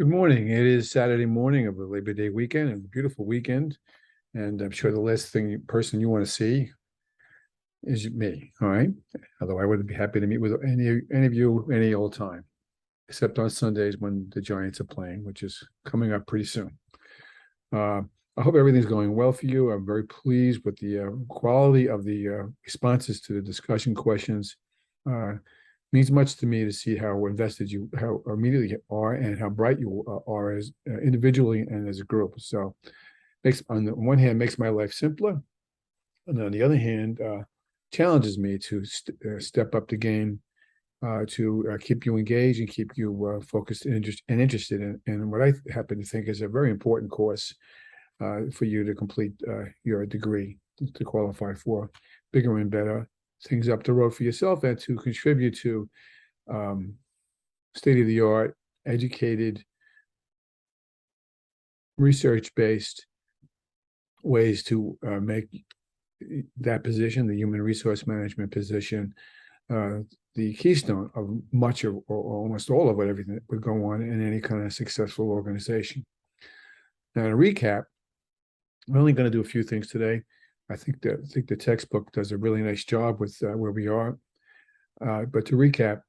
Good morning. It is Saturday morning of the Labor Day weekend and a beautiful weekend. And I'm sure the last person you want to see is me. All right. Although I would be happy to meet with any of you any old time, except on Sundays when the Giants are playing, which is coming up pretty soon. Uh, I hope everything's going well for you. I'm very pleased with the quality of the responses to the discussion questions. Means much to me to see how invested you, how immediately you are, and how bright you are as individually and as a group. So, makes on the one hand makes my life simpler, and on the other hand, challenges me to step up the game to keep you engaged and keep you focused and interested in what I happen to think is a very important course for you to complete your degree to qualify for bigger and better things up the road for yourself and to contribute to state of the art, educated, research based ways to make that position, the human resource management position, the keystone of much of or almost all of everything that would go on in any kind of successful organization. Now, to recap, I'm only going to do a few things today. I think the textbook does a really nice job with where we are. But to recap,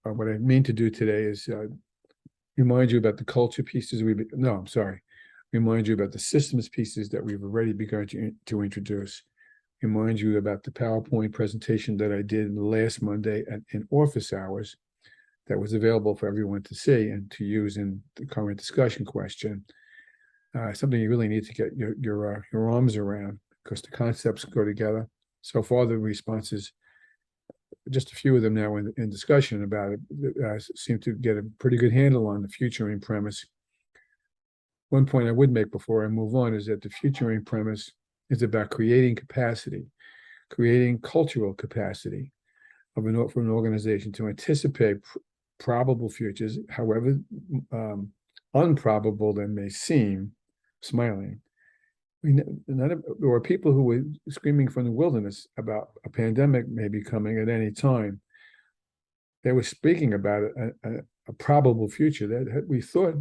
what I mean to do today is remind you about the culture pieces remind you about the systems pieces that we've already begun to introduce. Remind you about the PowerPoint presentation that I did last Monday in office hours that was available for everyone to see and to use in the current discussion question. Something you really need to get your arms around because the concepts go together. So far, the responses, just a few of them now in discussion about it, seem to get a pretty good handle on the futuring premise. One point I would make before I move on is that the futuring premise is about creating capacity, creating cultural capacity for an organization to anticipate probable futures, however unprobable they may seem, smiling. There were people who were screaming from the wilderness about a pandemic maybe coming at any time. They were speaking about a probable future that we thought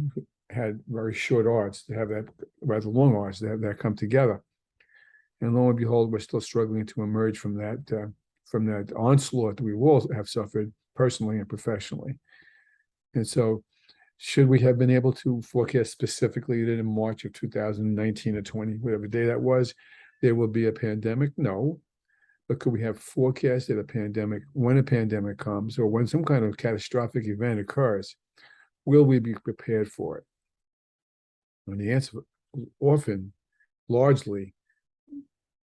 had very short arcs to have that, rather long arcs to have that come together. And lo and behold, we're still struggling to emerge from that onslaught that we all have suffered personally and professionally. And so, should we have been able to forecast specifically that in March of 2019 or 20, whatever day that was, there will be a pandemic? No. But could we have forecasted a pandemic when a pandemic comes or when some kind of catastrophic event occurs? Will we be prepared for it? And the answer often, largely,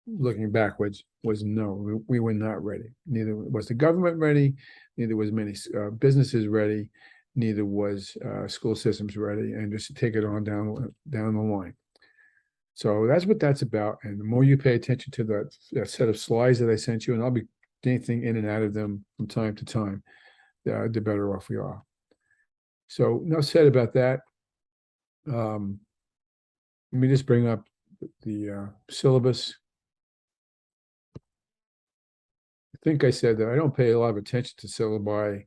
looking backwards, was no. We were not ready. Neither was the government ready. Neither was many businesses ready. Neither was school systems ready, and just to take it on down the line. So that's what that's about. And the more you pay attention to that set of slides that I sent you, and I'll be dancing in and out of them from time to time, the better off we are. So enough said about that. Let me just bring up the syllabus. I think I said that I don't pay a lot of attention to syllabi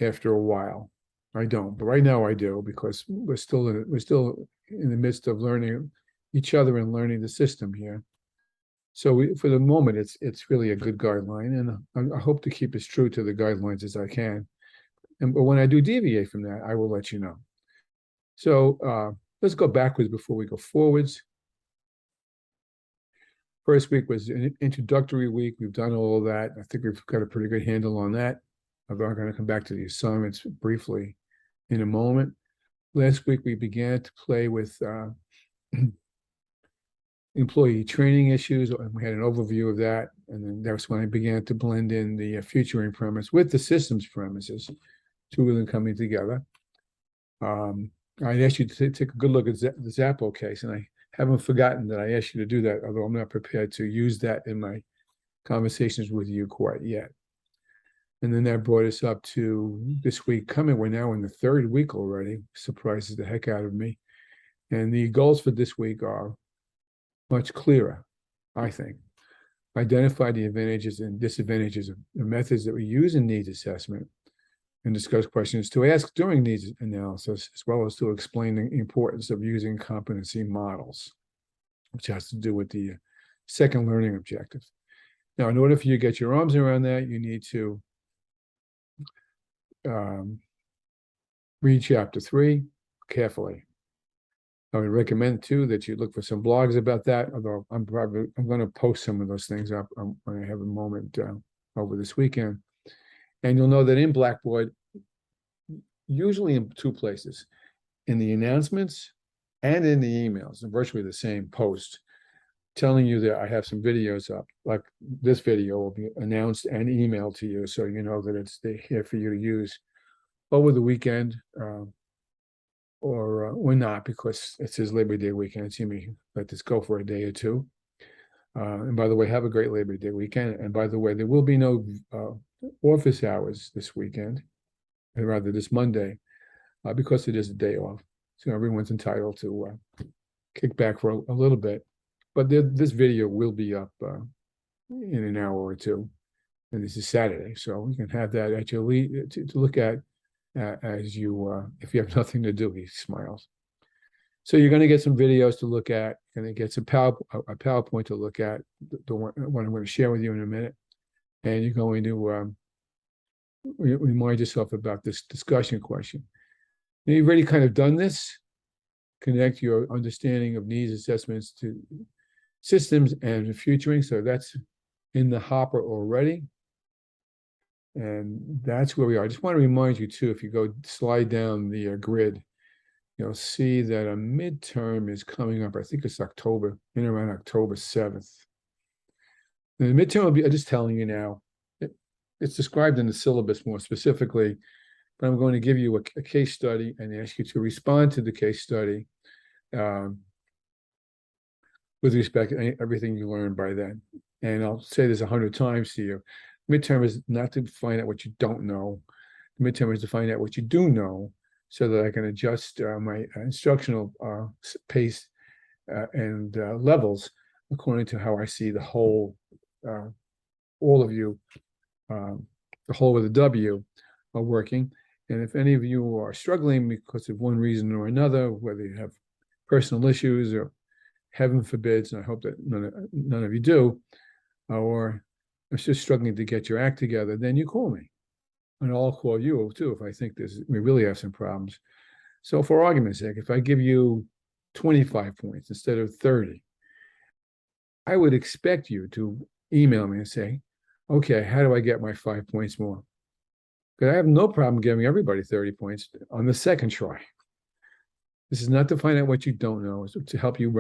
after a while. I don't, but right now I do because we're still in the midst of learning each other and learning the system here. So for the moment, it's really a good guideline, and I hope to keep as true to the guidelines as I can. But when I do deviate from that, I will let you know. So let's go backwards before we go forwards. First week was an introductory week. We've done all of that. I think we've got a pretty good handle on that. I'm going to come back to the assignments briefly in a moment. Last week, we began to play with employee training issues, and we had an overview of that. And then that's when I began to blend in the futuring premise with the systems premises, two of them coming together. I asked you to take a good look at the Zappo case, and I haven't forgotten that I asked you to do that, although I'm not prepared to use that in my conversations with you quite yet. And then that brought us up to this week coming. We're now in the third week already. Surprises the heck out of me. And the goals for this week are much clearer, I think. Identify the advantages and disadvantages of the methods that we use in needs assessment. and discuss questions to ask during needs analysis, as well as to explain the importance of using competency models, which has to do with the second learning objective. Now, in order for you to get your arms around that, you need to read chapter 3 carefully. I would recommend too that you look for some blogs about that, although I'm going to post some of those things up when I have a moment over this weekend. And you'll know that in Blackboard, usually in two places, in the announcements and in the emails, virtually the same post, telling you that I have some videos up. Like this video will be announced and emailed to you, so you know that it's here for you to use over the weekend, or not, because it says Labor Day weekend. So you may let this go for a day or two. And by the way, have a great Labor Day weekend. And by the way, there will be no office hours this weekend, or rather this Monday, because it is a day off. So everyone's entitled to kick back for a little bit. But this video will be up in an hour or two. And this is Saturday, so you can have that at your lead to look at as you, if you have nothing to do. He smiles. So you're going to get some videos to look at. You're going to get some a PowerPoint to look at, the one I'm going to share with you in a minute. And you're going to remind yourself about this discussion question. Now, you've already kind of done this. Connect your understanding of needs assessments to systems and futuring. So that's in the hopper already. And that's where we are. I just want to remind you too, if you go slide down the grid, you'll see that a midterm is coming up. I think it's October, in around October 7th. And the midterm will be, I'm just telling you now, it's described in the syllabus more specifically, but I'm going to give you a case study and ask you to respond to the case study with respect to everything you learned by then. And I'll say this 100 times to you. Midterm is not to find out what you don't know. Midterm is to find out what you do know, so that I can adjust my instructional pace and levels according to how I see the whole, all of you, the whole of the W are working. And if any of you are struggling because of one reason or another, whether you have personal issues or heaven forbids, and I hope that none of you do, or are just struggling to get your act together, then you call me. And I'll call you too if I think we really have some problems. So for argument's sake, if I give you 25 points instead of 30, I would expect you to email me and say, okay, how do I get my 5 points more? Because I have no problem giving everybody 30 points on the second try. This is not to find out what you don't know, it's to help you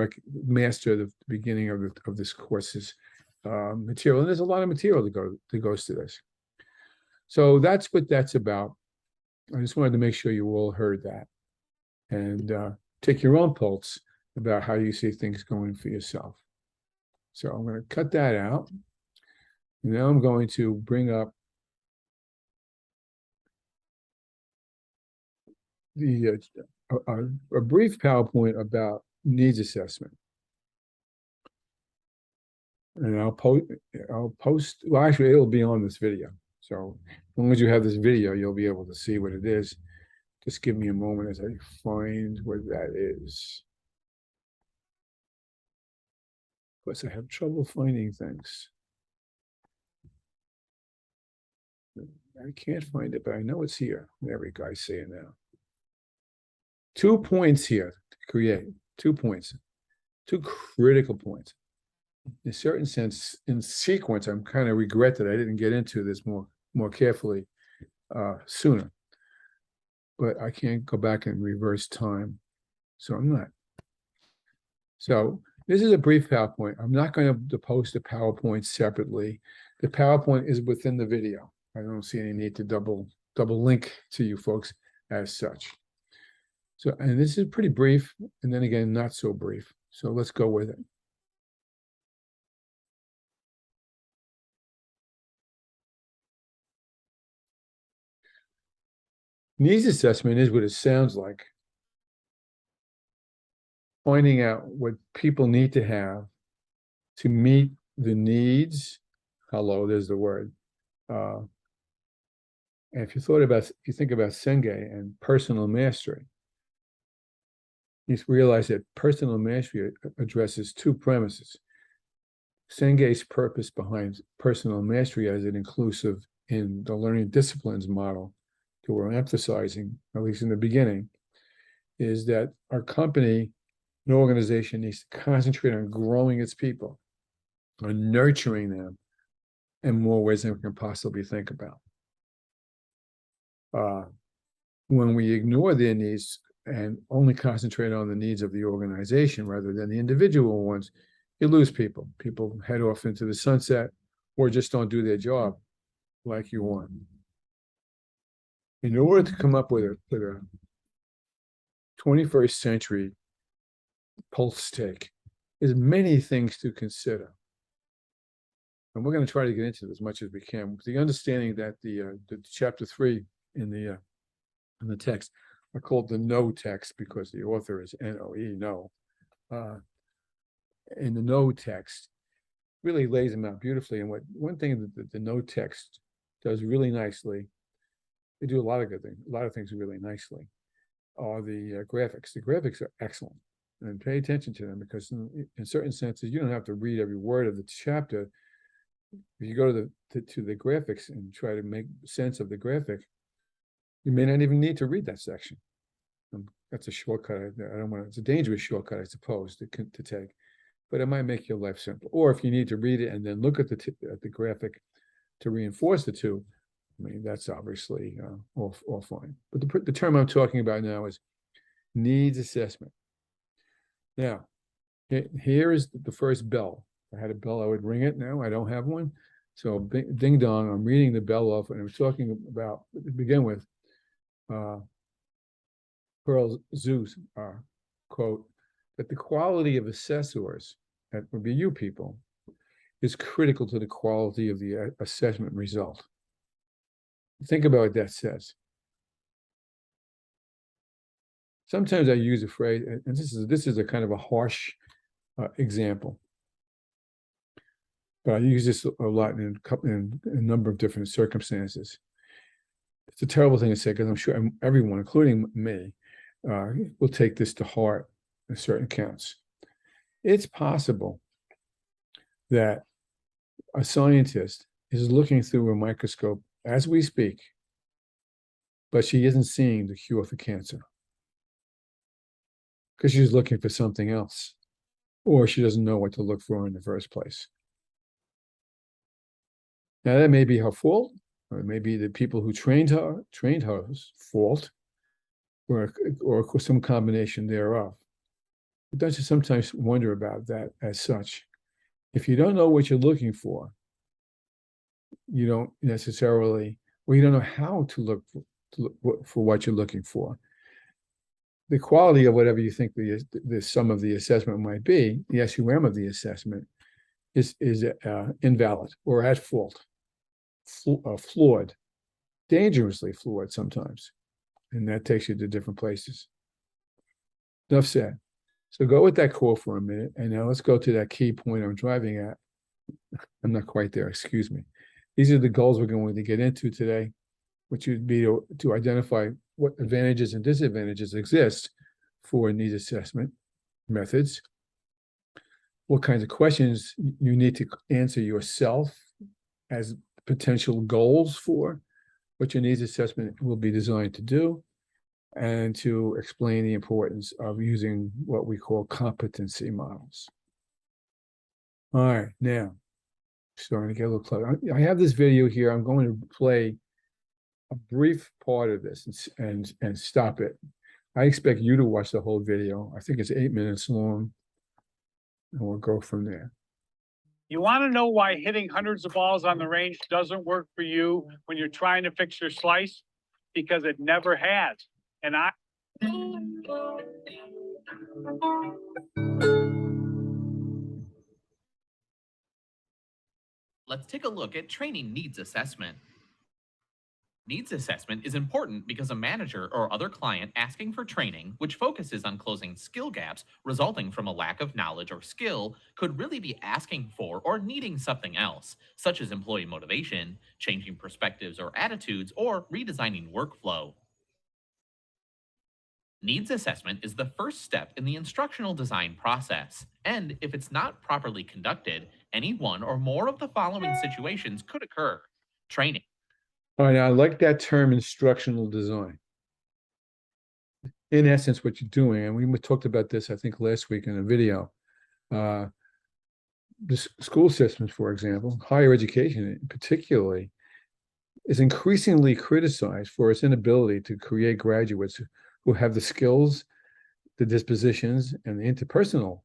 master the beginning of this course's material. And there's a lot of material that goes to this. So that's what that's about. I just wanted to make sure you all heard that, and take your own pulse about how you see things going for yourself. So I'm going to cut that out. Now I'm going to bring up the a brief PowerPoint about needs assessment. And I'll post, well, actually, it'll be on this video. So as long as you have this video, you'll be able to see what it is. Just give me a moment as I find where that is. Plus, I have trouble finding things. I can't find it, but I know it's here. There we go. I see it now. 2 points here to create. 2 points. 2 critical points. In a certain sense, in sequence, I'm kind of regret that I didn't get into this more carefully sooner. But I can't go back and reverse time, so I'm not. So this is a brief PowerPoint. I'm not going to post the PowerPoint separately. The PowerPoint is within the video. I don't see any need to double link to you folks as such. So, and this is pretty brief, and then again, not so brief. So let's go with it. Needs assessment is what it sounds like. Finding out what people need to have to meet the needs, hello, there's the word, And if you think about Senge and personal mastery, you realize that personal mastery addresses two premises. Senge's purpose behind personal mastery as an inclusive in the learning disciplines model that we're emphasizing, at least in the beginning, is that our company, an organization, needs to concentrate on growing its people, on nurturing them in more ways than we can possibly think about. When we ignore their needs and only concentrate on the needs of the organization rather than the individual ones, you lose people. People head off into the sunset or just don't do their job like you want. In order to come up with a 21st century pulse take, there's many things to consider. And we're going to try to get into it as much as we can, with the understanding that the chapter 3 in the text are called the no text because the author is N-O-E, no. In the no text, really lays them out beautifully. And one thing that the no text does really nicely, they do a lot of good things, a lot of things really nicely, are the graphics. The graphics are excellent, and pay attention to them because in certain senses, you don't have to read every word of the chapter. If you go to the graphics and try to make sense of the graphic, you may not even need to read that section. That's a shortcut. I don't want to, it's a dangerous shortcut, I suppose, to take, but it might make your life simple. Or if you need to read it and then look at the graphic to reinforce the two, I mean, that's obviously all fine. But the term I'm talking about now is needs assessment. Now, here is the first bell. If I had a bell, I would ring it. Now I don't have one. So ding dong, I'm reading the bell off, and I'm talking about, to begin with, Pearl Zeus, quote, that the quality of assessors, that would be you people, is critical to the quality of the assessment result. Think about what that says. Sometimes I use a phrase, and this is a kind of a harsh example, but I use this a lot in a number of different circumstances. It's a terrible thing to say because I'm sure everyone, including me, will take this to heart in certain counts. It's possible that a scientist is looking through a microscope as we speak, but she isn't seeing the cure for cancer because she's looking for something else, or she doesn't know what to look for in the first place. Now, that may be her fault, or it may be the people who trained her's fault, or some combination thereof. But don't you sometimes wonder about that as such? If you don't know what you're looking for, you don't necessarily, or you don't know how to look for what you're looking for. The quality of whatever you think the sum of the assessment might be, the SUM of the assessment, is invalid or at fault, flawed, dangerously flawed sometimes. And that takes you to different places. Enough said. So go with that call for a minute, and now let's go to that key point I'm driving at. I'm not quite there, excuse me. These are the goals we're going to get into today, which would be to identify what advantages and disadvantages exist for needs assessment methods, what kinds of questions you need to answer yourself as potential goals for what your needs assessment will be designed to do, and to explain the importance of using what we call competency models. All right, now, starting to get a little closer. I have this video here. I'm going to play a brief part of this and stop it. I expect you to watch the whole video. I think it's 8 minutes long, and we'll go from there. You want to know why hitting hundreds of balls on the range doesn't work for you when you're trying to fix your slice? Because it never has. And Let's take a look at training needs assessment. Needs assessment is important because a manager or other client asking for training, which focuses on closing skill gaps resulting from a lack of knowledge or skill, could really be asking for or needing something else, such as employee motivation, changing perspectives or attitudes, or redesigning workflow. Needs assessment is the first step in the instructional design process, and if it's not properly conducted, any one or more of the following situations could occur: training. All right, I like that term, instructional design. In essence, what you're doing, and we talked about this, I think, last week in a video. The school systems, for example, higher education particularly, is increasingly criticized for its inability to create graduates who have the skills, the dispositions, and the interpersonal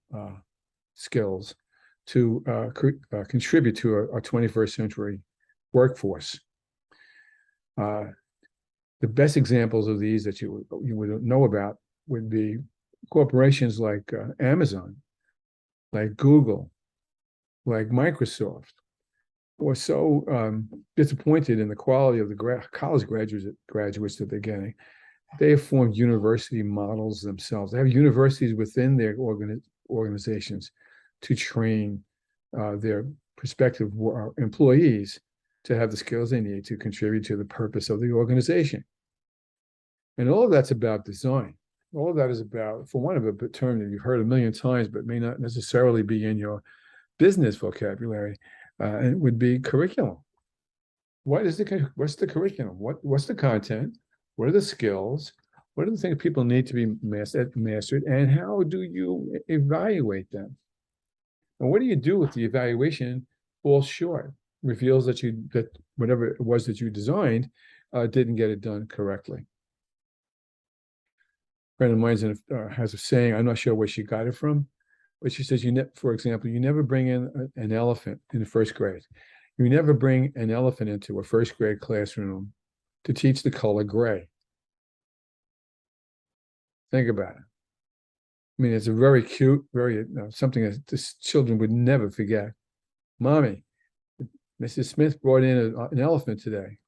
skills to contribute to our 21st century workforce. The best examples of these that you would know about would be corporations like Amazon, like Google, like Microsoft, were so disappointed in the quality of the college graduates that they're getting. They have formed university models themselves. They have universities within their organizations to train their prospective employees to have the skills they need to contribute to the purpose of the organization. And all of that's about design. All of that is about, for one of a term that you've heard a million times, but may not necessarily be in your business vocabulary, and it would be curriculum. What's the curriculum? What's the content? What are the skills? What are the things people need to be mastered? And how do you evaluate them? And what do you do if the evaluation falls short, reveals that whatever it was that you designed didn't get it done correctly? A friend of mine has a saying, I'm not sure where she got it from, but she says, for example, you never bring in an elephant in the first grade. You never bring an elephant into a first grade classroom to teach the color gray. Think about it. I mean, it's a very cute, very something that children would never forget. Mommy, Mrs. Smith brought in an elephant today.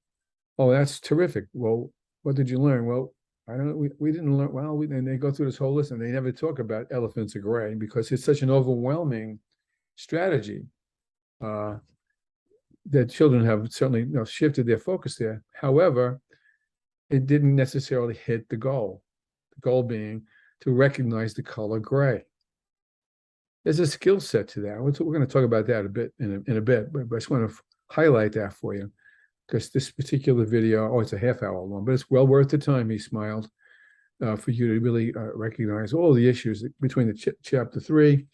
Oh, that's terrific. Well, what did you learn? Well, I don't know. We didn't learn. Well, and they go through this whole list and they never talk about elephants are gray because it's such an overwhelming strategy that children have certainly shifted their focus there. However, it didn't necessarily hit the goal. The goal being to recognize the color gray. There's a skill set to that. We're going to talk about that a bit in a bit, but I just want to highlight that for you because this particular video, it's a half hour long, but it's well worth the time. He smiled for you to really recognize all the issues between the chapter 3,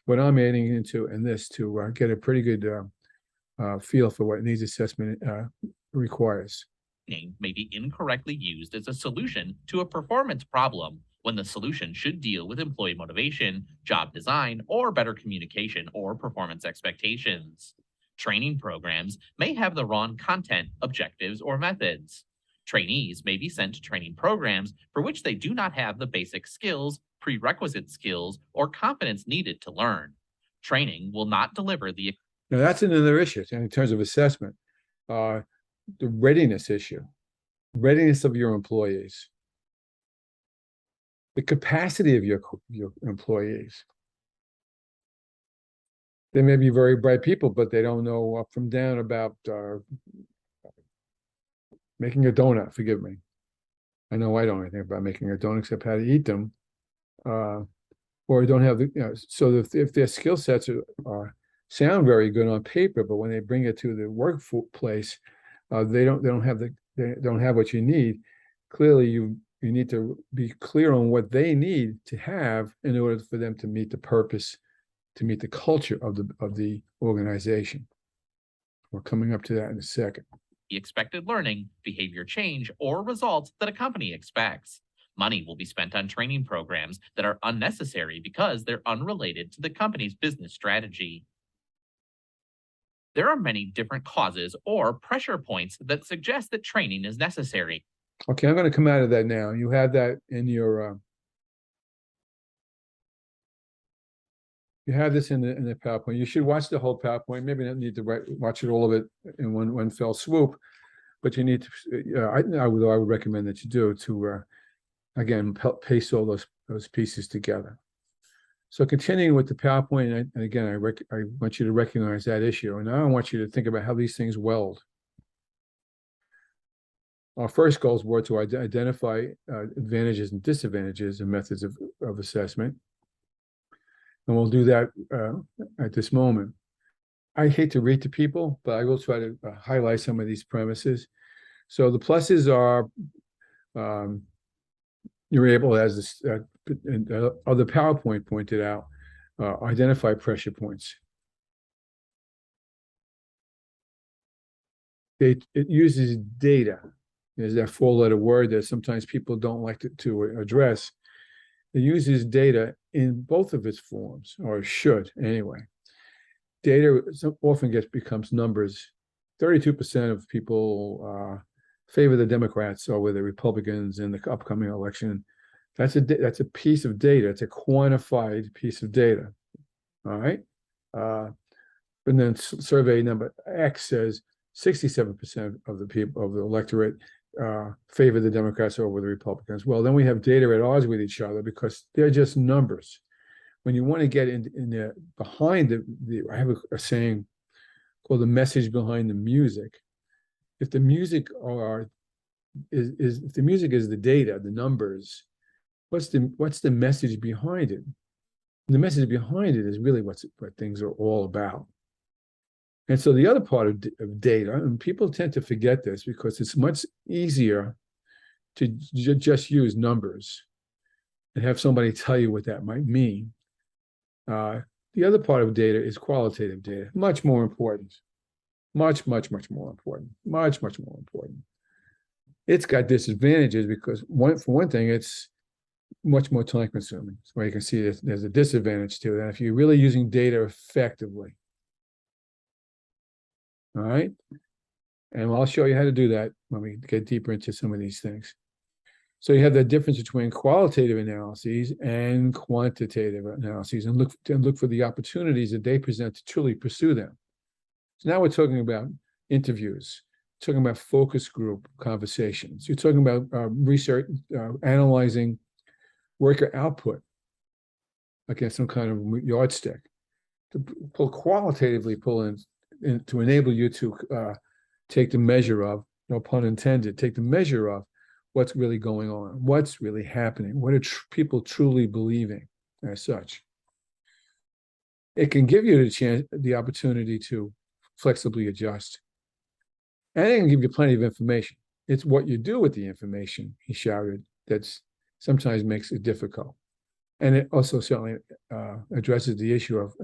what I'm adding into, and this to get a pretty good feel for what needs assessment requires. May be incorrectly used as a solution to a performance problem when the solution should deal with employee motivation, job design, or better communication or performance expectations. Training programs may have the wrong content, objectives, or methods. Trainees may be sent to training programs for which they do not have the basic skills, prerequisite skills, or competence needed to learn. Training will not deliver the. Now, that's another issue in terms of assessment. The readiness issue, readiness of your employees, the capacity of your employees. They may be very bright people, but they don't know up from down about making a donut. Forgive me. I know I don't know anything about making a donut except how to eat them, or don't have the. So if their skill sets sound very good on paper, but when they bring it to the workplace, they don't have what you need. Clearly, you need to be clear on what they need to have in order for them to meet the purpose, to meet the culture of the organization. We're coming up to that in a second. The expected learning, behavior change, or results that a company expects. Money will be spent on training programs that are unnecessary because they're unrelated to the company's business strategy. There are many different causes or pressure points that suggest that training is necessary. Okay, I'm going to come out of that now. You have that in your. You have this in the PowerPoint. You should watch the whole PowerPoint. Maybe not need to watch it all of it in one fell swoop. but you need to, I would recommend that you do to, again, paste all those pieces together. So continuing with the PowerPoint, and again, I want you to recognize that issue, and now I want you to think about how these things weld. Our first goals were to identify advantages and disadvantages and methods of assessment. And we'll do that at this moment. I hate to read to people, but I will try to highlight some of these premises. So the pluses are you're able, as this other PowerPoint pointed out, identify pressure points. It uses data. There's that four-letter word that sometimes people don't like to address. It uses data in both of its forms, or should anyway. Data often becomes numbers. 32% of people favor the Democrats over the Republicans in the upcoming election. That's a piece of data. It's a quantified piece of data. All right. And then survey number X says 67% of the people of the electorate favor the Democrats over the Republicans. Well, then we have data at odds with each other because they're just numbers. When you want to get in there behind I have a saying called the message behind the music. If the music if the music is the data, the numbers, what's the message behind it? And the message behind it is really what things are all about. And so the other part of data, and people tend to forget this because it's much easier to just use numbers and have somebody tell you what that might mean. The other part of data is qualitative data, much more important, much more important, much more important. It's got disadvantages because for one thing, it's much more time consuming. So you can see there's a disadvantage to that if you're really using data effectively. All right. And I'll show you how to do that when we get deeper into some of these things. So you have the difference between qualitative analyses and quantitative analyses, and look for the opportunities that they present to truly pursue them. So now we're talking about interviews, talking about focus group conversations. You're talking about research, analyzing worker output against some kind of yardstick. To qualitatively pull in to enable you to take the measure of, no pun intended, take the measure of what's really going on, what's really happening, what are people truly believing as such. It can give you the opportunity to flexibly adjust. And it can give you plenty of information. It's what you do with the information, he shouted, that's sometimes makes it difficult. And it also certainly addresses the issue of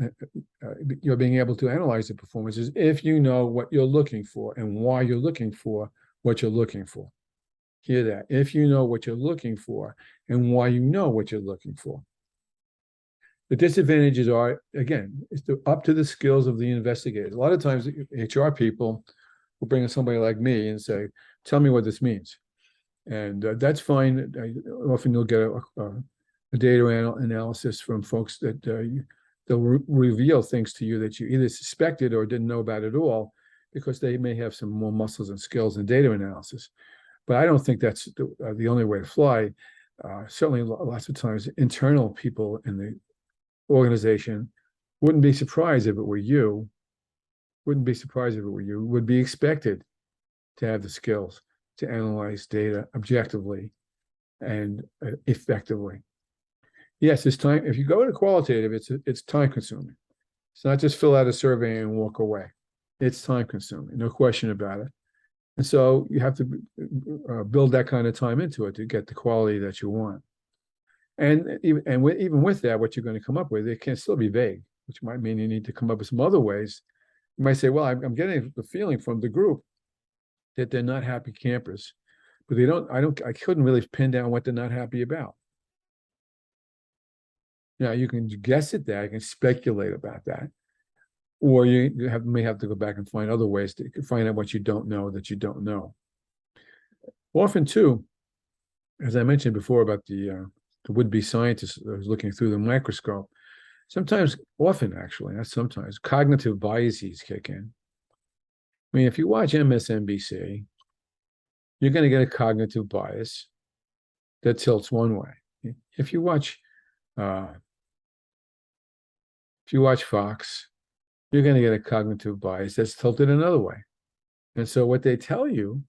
you're being able to analyze the performances if you know what you're looking for and why you're looking for what you're looking for. Hear that. If you know what you're looking for and why you know what you're looking for. The disadvantages are, again, it's up to the skills of the investigators. A lot of times, HR people will bring in somebody like me and say, tell me what this means. And that's fine. Often you'll get a data analysis from folks that they'll reveal things to you that you either suspected or didn't know about at all, because they may have some more muscles and skills in data analysis. But I don't think that's the only way to fly. Certainly, lots of times, internal people in the organization wouldn't be surprised if it were you. Would be expected to have the skills to analyze data objectively and effectively. Yes, it's time. If you go to qualitative, it's time consuming. It's not just fill out a survey and walk away. It's time consuming, no question about it. And so you have to build that kind of time into it to get the quality that you want. And even with that, what you're going to come up with, it can still be vague, which might mean you need to come up with some other ways. You might say, well, I'm getting the feeling from the group that they're not happy campers, but I couldn't really pin down what they're not happy about. Now you can guess at that, you can speculate about that, or you may have to go back and find other ways to find out what you don't know that you don't know. Often too, as I mentioned before about the would-be scientist who's looking through the microscope, often actually, not sometimes, cognitive biases kick in. I mean, if you watch MSNBC, you're going to get a cognitive bias that tilts one way. If you watch Fox, you're going to get a cognitive bias that's tilted another way. And so what they tell you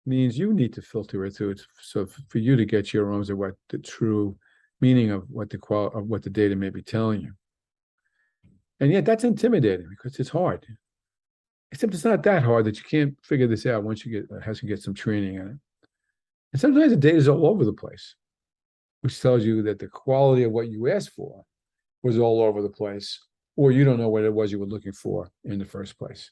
means you need to filter it through. So for you to get your arms of what the true meaning of what the data may be telling you. And yet that's intimidating because it's hard. Except it's not that hard that you can't figure this out once you get some training in it. And sometimes the data is all over the place, which tells you that the quality of what you asked for was all over the place, or you don't know what it was you were looking for in the first place.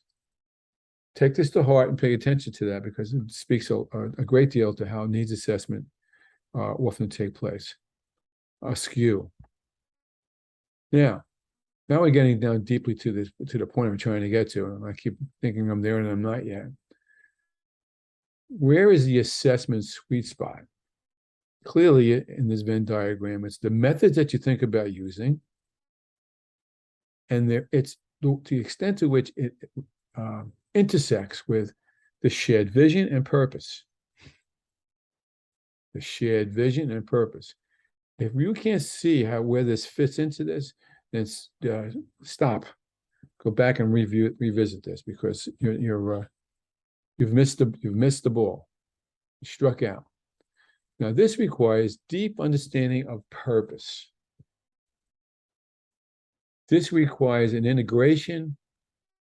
Take this to heart and pay attention to that because it speaks a great deal to how needs assessment often take place. Askew. Now we're getting down deeply to the point I'm trying to get to, and I keep thinking I'm there and I'm not yet. Where is the assessment sweet spot? Clearly, in this Venn diagram, it's the methods that you think about using, and it's to the extent to which it intersects with the shared vision and purpose. The shared vision and purpose. If you can't see where this fits into this, then stop. Go back and revisit this because you've missed the ball. You struck out. Now, this requires deep understanding of purpose. This requires an integration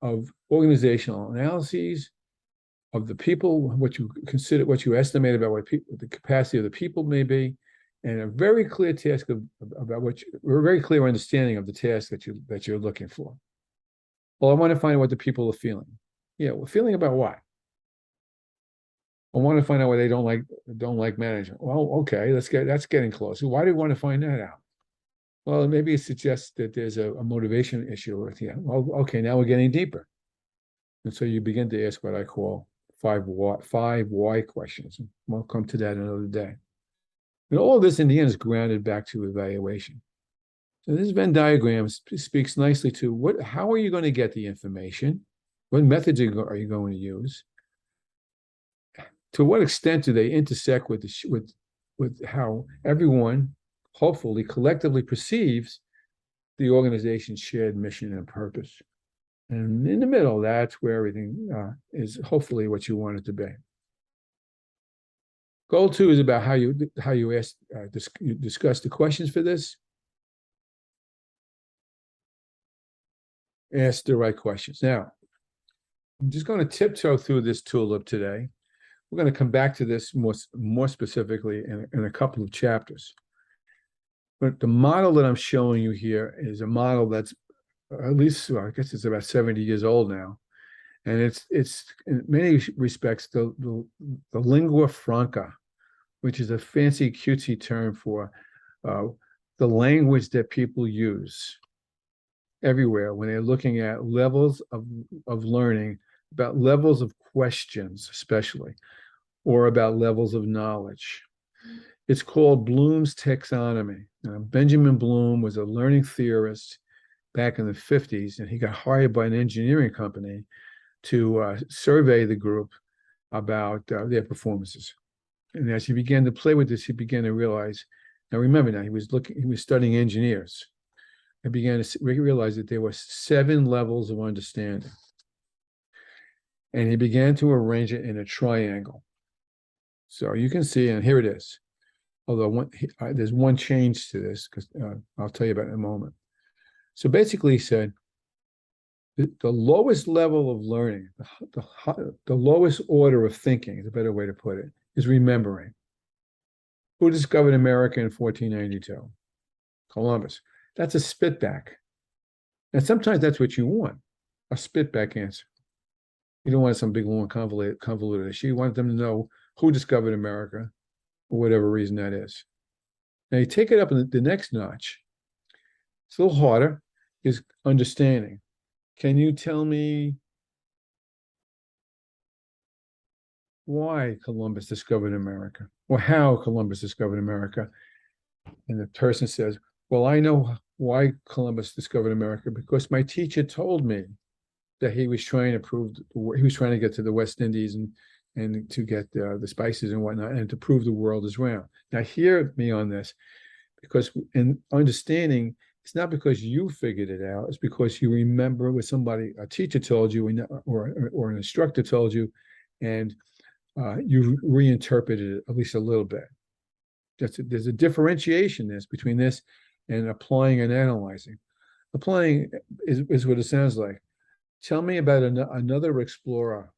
of organizational analyses of the people, what you estimate about what the capacity of the people may be, and a very clear task a very clear understanding of the task that you're looking for. Well, I want to find out what the people are feeling. Yeah, well, feeling about what? I want to find out why they don't like management. Well, okay, that's getting close. Why do you want to find that out? Well, maybe it suggests that there's a motivation issue with you. Well, okay, now we're getting deeper. And so you begin to ask what I call 5 why questions. We'll come to that another day. And all this in the end is grounded back to evaluation. So this Venn diagram speaks nicely to how are you going to get the information? What methods are you going to use? To what extent do they intersect with how everyone hopefully collectively perceives the organization's shared mission and purpose? And in the middle, that's where everything is hopefully what you want it to be. Goal 2 is about how you discuss the questions for this. Ask the right questions. Now, I'm just going to tiptoe through this tulip today. We're going to come back to this more specifically in a couple of chapters. But the model that I'm showing you here is a model that's at least, I guess it's about 70 years old now. And it's in many respects the lingua franca, which is a fancy cutesy term for the language that people use everywhere when they're looking at levels of learning, about levels of questions especially, or about levels of knowledge. It's called Bloom's taxonomy. Benjamin Bloom was a learning theorist back in the 50s, and he got hired by an engineering company to survey the group about their performances. And as he began to play with this, he began to realize, now remember now, he was studying engineers. He began to realize that there were 7 levels of understanding. And he began to arrange it in a triangle. So you can see, and here it is. Although there's one change to this, because I'll tell you about it in a moment. So basically he said, the lowest level of learning, the lowest order of thinking, is a better way to put it, is remembering. Who discovered America in 1492? Columbus. That's a spitback. And sometimes that's what you want, a spitback answer. You don't want some big, long, convoluted issue. You want them to know who discovered America, for whatever reason that is. Now you take it up in the next notch. It's a little harder, is understanding. Can you tell me why Columbus discovered America, or how Columbus discovered America? And the person says, well, I know why Columbus discovered America because my teacher told me that he was trying to get to the West Indies and and to get the spices and whatnot, and to prove the world is round. Now, hear me on this, because in understanding, it's not because you figured it out, it's because you remember what somebody, a teacher told you, or an instructor told you, and you reinterpreted it at least a little bit. There's a differentiation between this and applying and analyzing. Applying is what it sounds like. Tell me about another explorer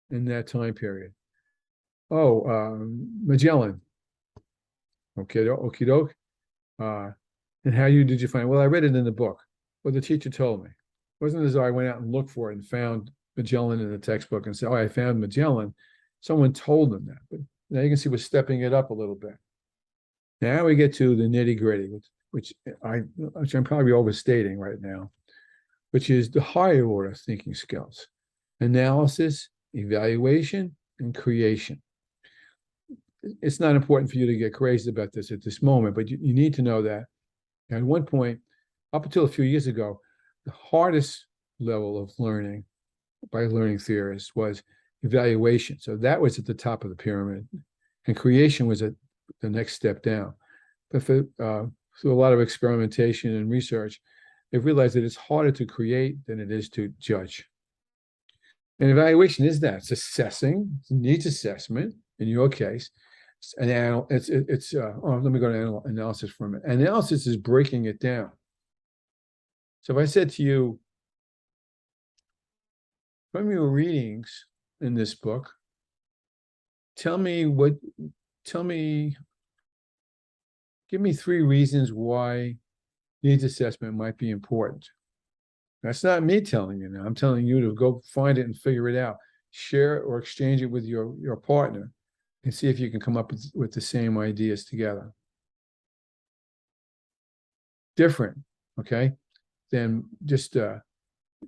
in that time period. Oh, Magellan. Okay, okie doke. And how did you find? Well, I read it in the book. Well, the teacher told me. It wasn't as though I went out and looked for it and found Magellan in the textbook and said, "Oh, I found Magellan." Someone told them that. But now you can see we're stepping it up a little bit. Now we get to the nitty gritty, which I'm probably overstating right now, which is the higher order thinking skills: analysis, evaluation, and creation. It's not important for you to get crazy about this at this moment, but you need to know that at one point, up until a few years ago, the hardest level of learning by learning theorists was evaluation. So that was at the top of the pyramid, and creation was at the next step down. But through a lot of experimentation and research, they've realized that it's harder to create than it is to judge. And evaluation is that. It's assessing, it's needs assessment in your case. Let me go to analysis for a minute. Analysis is breaking it down. So if I said to you, from your readings in this book, give me 3 reasons why needs assessment might be important. That's not me telling you now. I'm telling you to go find it and figure it out. Share or exchange it with your partner and see if you can come up with the same ideas together. Different, okay? Then just,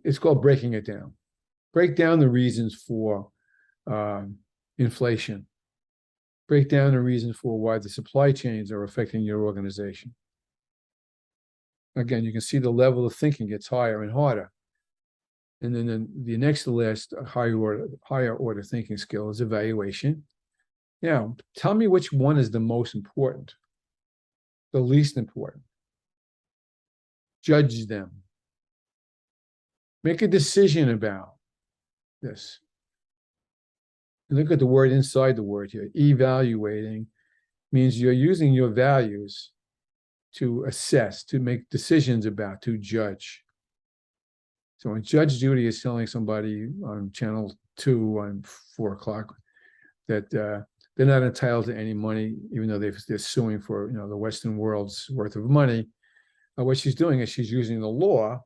it's called breaking it down. Break down the reasons for inflation. Break down the reasons for why the supply chains are affecting your organization. Again, you can see the level of thinking gets higher and harder. And then the next to last higher order thinking skill is evaluation. Now, tell me which one is the most important, the least important. Judge them. Make a decision about this. Look at the word inside the word here. Evaluating means you're using your values to assess, to make decisions about, to judge. So when Judge Judy is telling somebody on Channel 2 on 4 o'clock that they're not entitled to any money, even though they're suing for the Western world's worth of money, what she's doing is she's using the law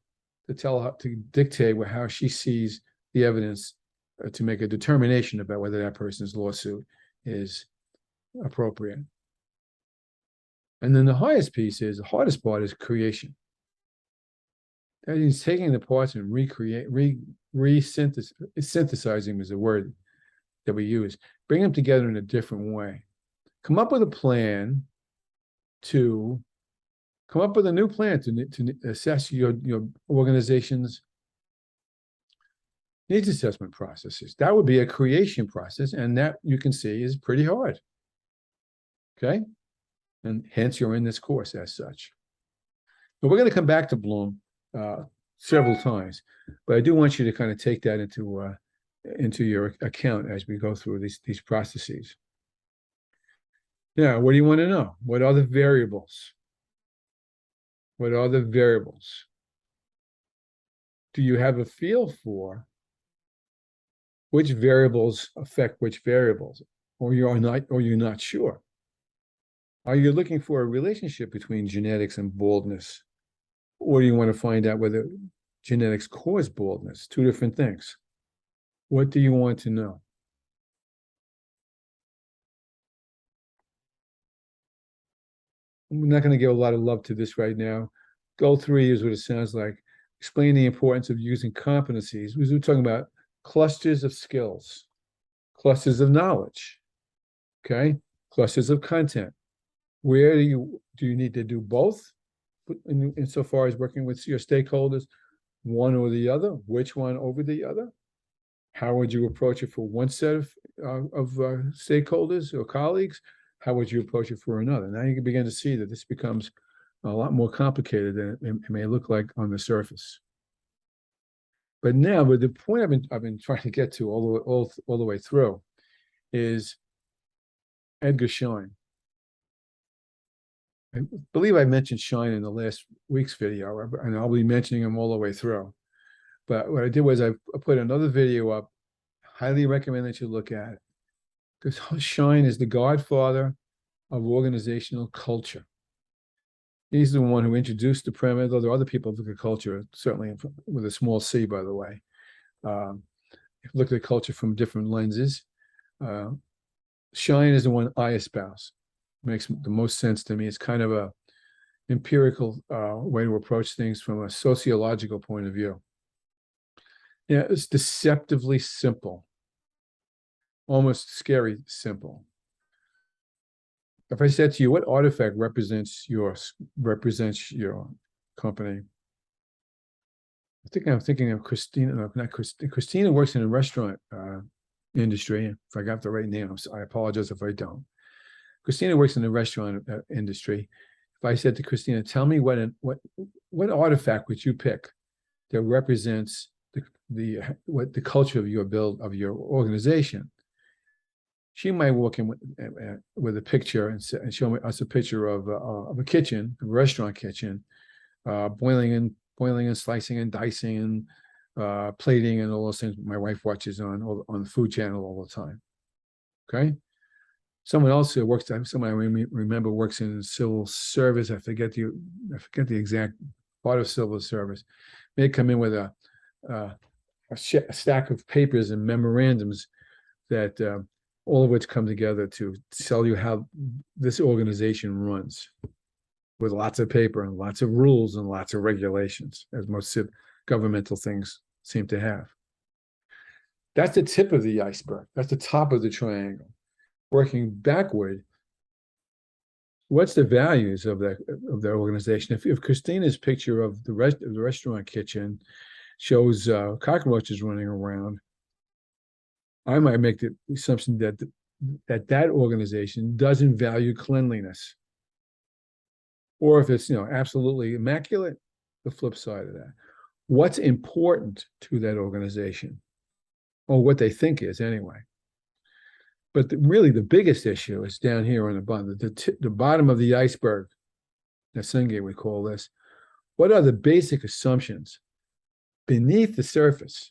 to tell her, to dictate how she sees the evidence to make a determination about whether that person's lawsuit is appropriate. And then the hardest part is creation. That means taking the parts and synthesizing is the word that we use. Bring them together in a different way. Come up with a plan to assess your organization's needs assessment processes. That would be a creation process, and that you can see is pretty hard. Okay? And hence you're in this course as such. But we're going to come back to Bloom several times, but I do want you to kind of take that into your account as we go through these processes. Now, what do you want to know? What are the variables? What are the variables? Do you have a feel for which variables affect which variables, or you're not sure? Are you looking for a relationship between genetics and baldness? Or do you want to find out whether genetics cause baldness? 2 different things. What do you want to know? I'm not going to give a lot of love to this right now. Goal 3 is what it sounds like. Explain the importance of using competencies. We're talking about clusters of skills, clusters of knowledge, okay? Clusters of content. Where do you need to do both insofar as working with your stakeholders, one or the other? Which one over the other? How would you approach it for one set of stakeholders or colleagues? How would you approach it for another? Now you can begin to see that this becomes a lot more complicated than it may look like on the surface. But now, but the point I've been trying to get to all the way through is Edgar Schein. I believe I mentioned Schein in the last week's video, and I'll be mentioning him all the way through. But what I did was I put another video up. Highly recommend that you look at it, because Schein is the godfather of organizational culture. He's the one who introduced the premise, though there are other people who look at culture, certainly with a small c, by the way. Look at culture from different lenses. Schein is the one I espouse. Makes the most sense to me. It's kind of a empirical way to approach things from a sociological point of view. Yeah, it's deceptively simple, almost scary simple. If I said to you, what artifact represents your company? I'm thinking of Christina. No, not Christina. Christina works in the restaurant industry. If I got the right name, I apologize if I don't. Christina works in the restaurant industry. If I said to Christina, tell me what artifact would you pick that represents the culture of your organization? She might walk in with a picture and show us a picture of a kitchen, a restaurant kitchen, boiling and slicing and dicing and plating and all those things my wife watches on the Food Channel all the time. Okay. Someone else who works, someone I remember works in civil service. I forget the exact part of civil service. May come in with a stack of papers and memorandums that all of which come together to tell you how this organization runs, with lots of paper and lots of rules and lots of regulations, as most governmental things seem to have. That's the tip of the iceberg. That's the top of the triangle. Working backward, what's the values of the organization? If Christina's picture of the restaurant kitchen shows cockroaches running around, I might make the assumption that organization doesn't value cleanliness. Or if it's absolutely immaculate, the flip side of that. What's important to that organization? Or what they think is anyway. But really the biggest issue is down here on the bottom, the bottom of the iceberg, Senge would call this. What are the basic assumptions beneath the surface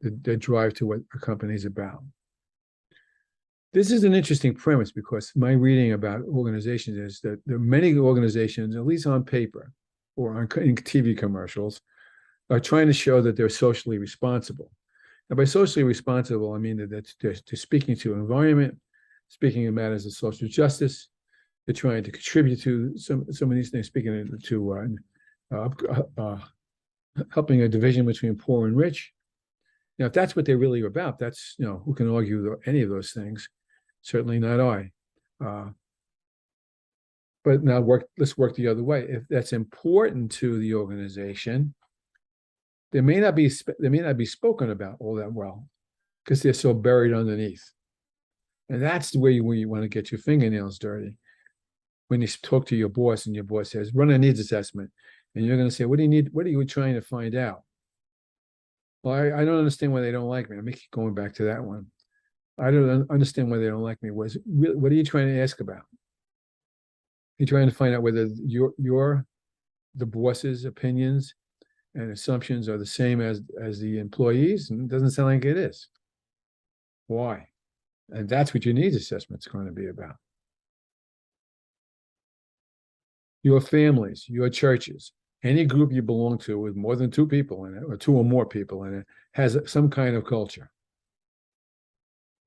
that drive to what a company is about? This is an interesting premise because my reading about organizations is that there are many organizations, at least on paper or in TV commercials, are trying to show that they're socially responsible. And by socially responsible, I mean that they're speaking to environment, speaking in matters of social justice. They're trying to contribute to some of these things, speaking to helping a division between poor and rich. Now, if that's what they really are about, that's, who can argue any of those things? Certainly not I. But now let's work the other way. If that's important to the organization, they may not be spoken about all that well because they're so buried underneath. And that's the way where you want to get your fingernails dirty. When you talk to your boss and your boss says, run a needs assessment, and you're going to say, what do you need? What are you trying to find out? Well, I don't understand why they don't like me. I may keep going back to that one. I don't understand why they don't like me. What are you trying to ask about? You're trying to find out whether the boss's opinions and assumptions are the same as the employees, and it doesn't sound like it is. Why? And that's what your needs assessment's going to be about. Your families, your churches, any group you belong to with more than 2 people in it, or 2 or more people in it, has some kind of culture.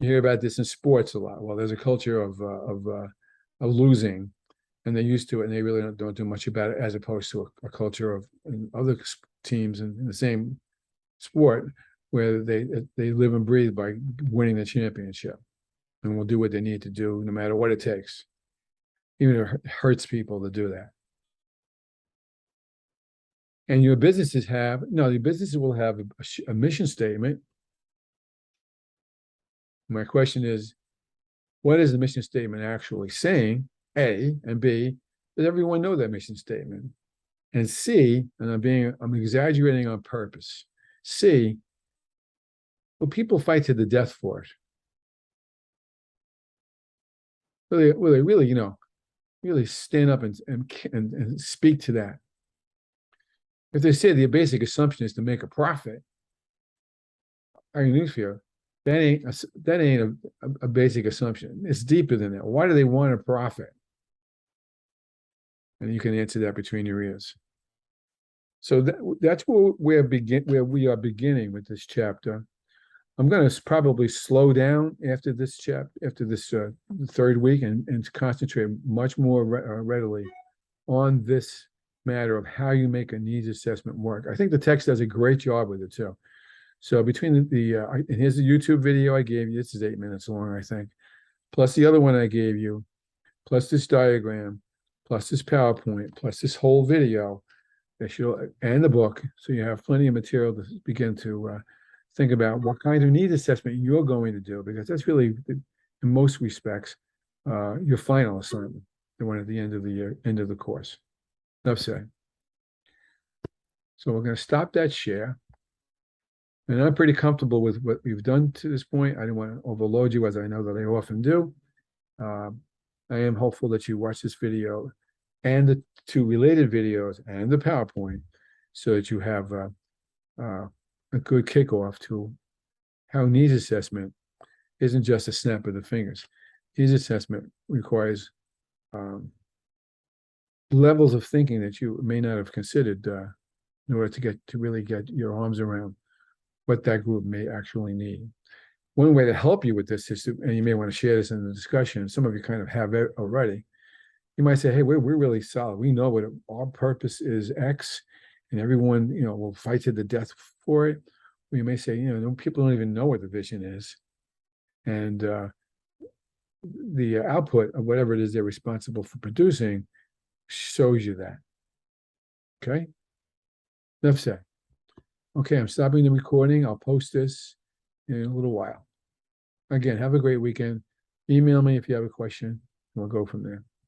You hear about this in sports a lot. Well, there's a culture of losing, and they're used to it, and they really don't do much about it, as opposed to a culture of other teams in the same sport where they live and breathe by winning the championship, and will do what they need to do no matter what it takes, even if it hurts people to do that. And your businesses will have a mission statement My question is, what is the mission statement actually saying? A, and B, does everyone know that mission statement? And C, and I'm exaggerating on purpose. C, will people fight to the death for it? Will they really, really stand up and speak to that? If they say the basic assumption is to make a profit, I can news for you, that ain't a basic assumption. It's deeper than that. Why do they want a profit? And you can answer that between your ears. So that's where we are beginning with this chapter. I'm going to probably slow down after this third week and concentrate much more readily on this matter of how you make a needs assessment work. I think the text does a great job with it too. So between and here's the YouTube video I gave you. This is 8 minutes long, I think. Plus the other one I gave you, plus this diagram, plus this PowerPoint, plus this whole video, and the book. So you have plenty of material to begin to think about what kind of needs assessment you're going to do, because that's really, in most respects, your final assignment, the one at the end of the year, end of the course. Enough said. So we're going to stop that share. And I'm pretty comfortable with what we've done to this point. I don't want to overload you, as I know that I often do. I am hopeful that you watch this video and the 2 related videos and the PowerPoint, so that you have a good kickoff to how needs assessment isn't just a snap of the fingers. Needs assessment requires levels of thinking that you may not have considered in order to really get your arms around what that group may actually need. One way to help you with this is and you may want to share this in the discussion, some of you kind of have it already. You might say, hey, we're really solid. We know what our purpose is X, and everyone, will fight to the death for it. Or you may say, people don't even know what the vision is. And the output of whatever it is they're responsible for producing shows you that. Okay? Enough said. Okay, I'm stopping the recording. I'll post this in a little while. Again, have a great weekend. Email me if you have a question, and we'll go from there.